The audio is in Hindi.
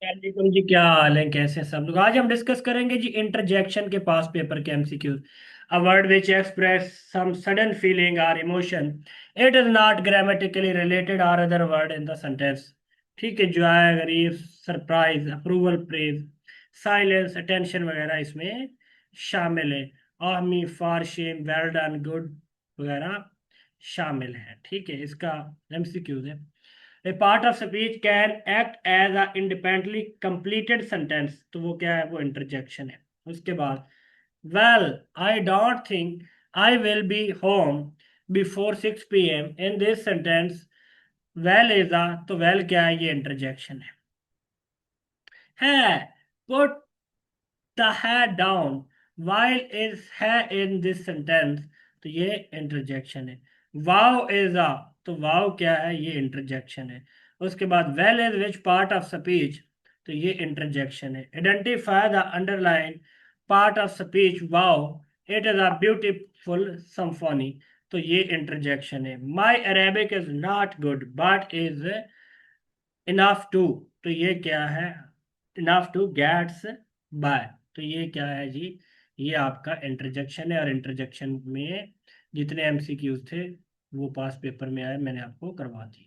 वालेकुम जी, क्या हाल है? कैसे हैं सब लोग? आज हम डिस्कस करेंगे जी इंटरजेक्शन के पास पेपर के MCQs. A word which express some sudden feeling और emotion, it is not grammatically related और other word in the sentence. ठीक है, joy, grief, surprise, approval, praise, silence, attention वगैरह इसमें शामिल है। Army, for, shame, well done, good वगैरह शामिल है। ठीक है, इसका एमसीक्यूज है। A part of speech can act as a independently completed sentence, तो वो क्या है? वो interjection है। उसके बाद well, I don't think I will be home before 6 p.m. in this sentence, well is a, तो well क्या है? ये interjection है। put the head down while is है in this sentence, तो ये interjection है। wow is a, तो wow क्या है? ये interjection है। उसके बाद well is which part of speech, तो ये interjection है। identify the underline part of speech, wow it is a beautiful symphony, तो ये interjection है। my Arabic is not good but is enough to, तो ये क्या है? enough to gets by, तो ये क्या है जी? ये आपका इंटरजेक्शन है। और इंटरजेक्शन में जितने एमसीक्यूज थे वो पास पेपर में आए, मैंने आपको करवा दिए।